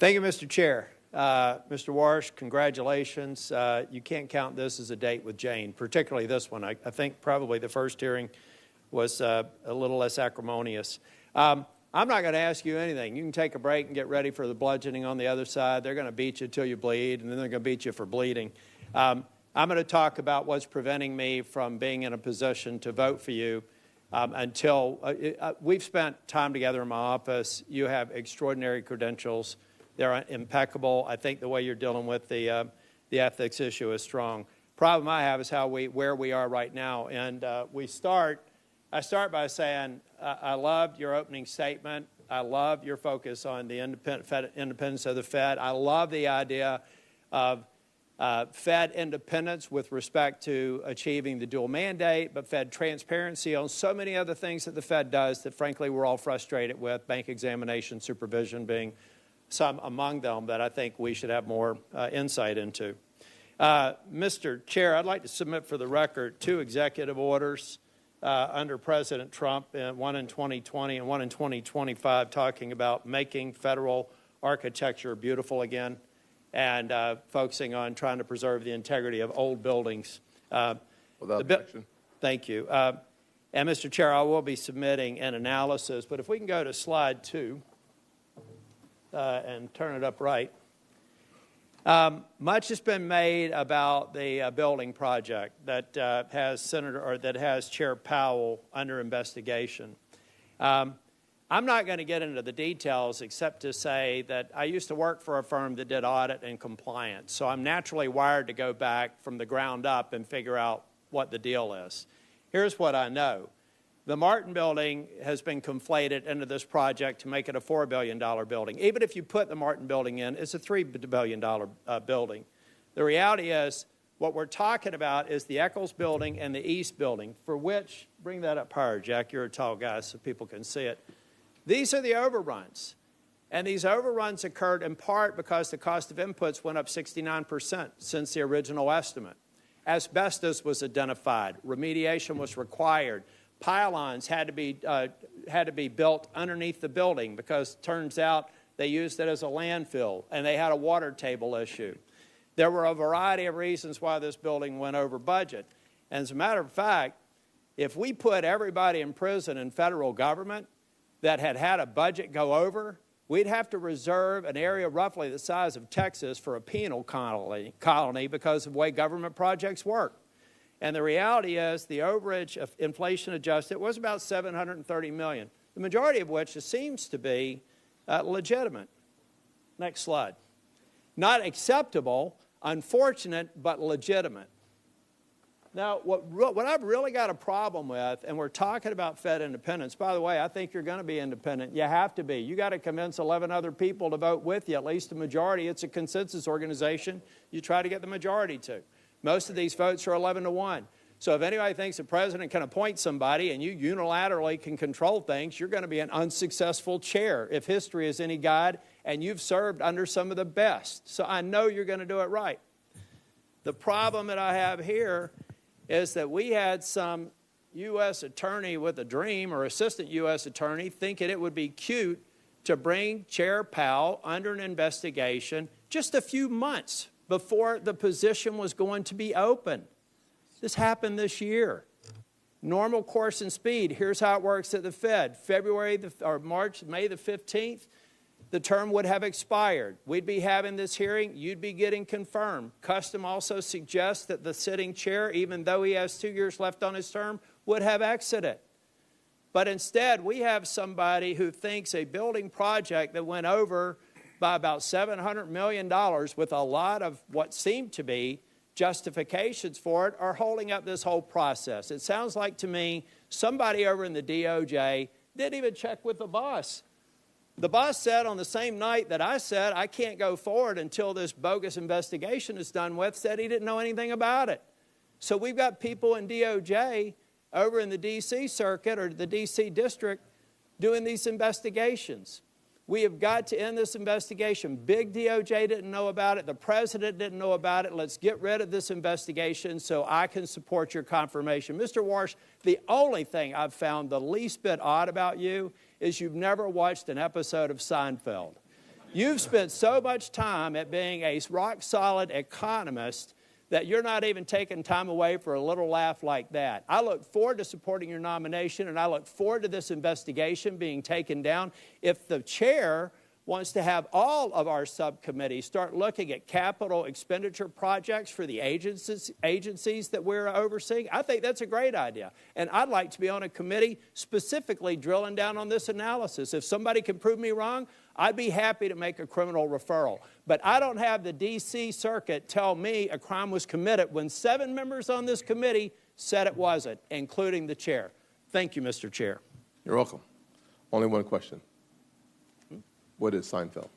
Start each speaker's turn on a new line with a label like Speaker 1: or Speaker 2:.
Speaker 1: Thank you, Mr. Chair. Mr. Warsh, congratulations. You can't count this as a date with Jane, particularly this one. I think probably the first hearing was a little less acrimonious. I'm not going to ask you anything. You can take a break and get ready for the bludgeoning on the other side. They're going to beat you till you bleed, and then they're going to beat you for bleeding. I'm going to talk about what's preventing me from being in a position to vote for you until we've spent time together in my office. You have extraordinary credentials. They're impeccable. I think the way you're dealing with the ethics issue is strong. Problem I have is where we are right now. And I start by saying I loved your opening statement. I love your focus on the independence of the Fed. I love the idea of Fed independence with respect to achieving the dual mandate, but Fed transparency on so many other things that the Fed does that, frankly, we're all frustrated with, bank examination, supervision being some among them that I think we should have more insight into. Mr. Chair, I'd like to submit for the record 2 executive orders under President Trump, one in 2020 and one in 2025, talking about making federal architecture beautiful again and focusing on trying to preserve the integrity of old buildings.
Speaker 2: Without objection.
Speaker 1: Thank you. And, Mr. Chair, I will be submitting an analysis, but if we can go to slide 2. And turn it up right. Much has been made about the building project that has Chair Powell under investigation. I'm not going to get into the details except to say that I used to work for a firm that did audit and compliance, so I'm naturally wired to go back from the ground up and figure out what the deal is. Here's what I know. The Martin building has been conflated into this project to make it a $4 billion building. Even if you put the Martin building in, it's a $3 billion building. The reality is what we're talking about is the Eccles building and the East building, for which, bring that up higher, Jack, you're a tall guy so people can see it. These are the overruns. And these overruns occurred in part because the cost of inputs went up 69% since the original estimate. Asbestos was identified. Remediation was required. Pylons had to be built underneath the building because it turns out they used it as a landfill and they had a water table issue. There were a variety of reasons why this building went over budget. And as a matter of fact, if we put everybody in prison in federal government that had a budget go over, we'd have to reserve an area roughly the size of Texas for a penal colony because of the way government projects work. And the reality is the overage of inflation adjusted was about $730 million, the majority of which seems to be legitimate. Next slide. Not acceptable, unfortunate, but legitimate. Now, what I've really got a problem with, and we're talking about Fed independence. By the way, I think you're going to be independent. You have to be. You got to convince 11 other people to vote with you, at least a majority. It's a consensus organization. You try to get the majority to. Most of these votes are 11-1. So if anybody thinks the president can appoint somebody and you unilaterally can control things, you're going to be an unsuccessful chair if history is any guide, and you've served under some of the best. So I know you're going to do it right. The problem that I have here is that we had some U.S. attorney with a dream or assistant U.S. attorney thinking it would be cute to bring Chair Powell under an investigation just a few months before the position was going to be open. This happened this year. Normal course and speed. Here's how it works at the Fed. May the 15th, the term would have expired. We'd be having this hearing. You'd be getting confirmed. Custom also suggests that the sitting chair, even though he has 2 years left on his term, would have exited. But instead, we have somebody who thinks a building project that went over by about $700 million with a lot of what seemed to be justifications for it are holding up this whole process. It sounds like to me somebody over in the DOJ didn't even check with the boss. The boss said on the same night that I said I can't go forward until this bogus investigation is done with, said he didn't know anything about it. So we've got people in DOJ over in the D.C. circuit or the D.C. district doing these investigations. We have got to end this investigation. Big DOJ didn't know about it. The president didn't know about it. Let's get rid of this investigation so I can support your confirmation. Mr. Warsh, the only thing I've found the least bit odd about you is you've never watched an episode of Seinfeld. You've spent so much time at being a rock-solid economist that you're not even taking time away for a little laugh like that. I look forward to supporting your nomination, and I look forward to this investigation being taken down. If the chair wants to have all of our subcommittees start looking at capital expenditure projects for the agencies that we're overseeing, I think that's a great idea. And I'd like to be on a committee specifically drilling down on this analysis. If somebody can prove me wrong, I'd be happy to make a criminal referral. But I don't have the D.C. Circuit tell me a crime was committed when 7 members on this committee said it wasn't, including the chair. Thank you, Mr. Chair.
Speaker 2: You're welcome. Only one question. What is Seinfeld?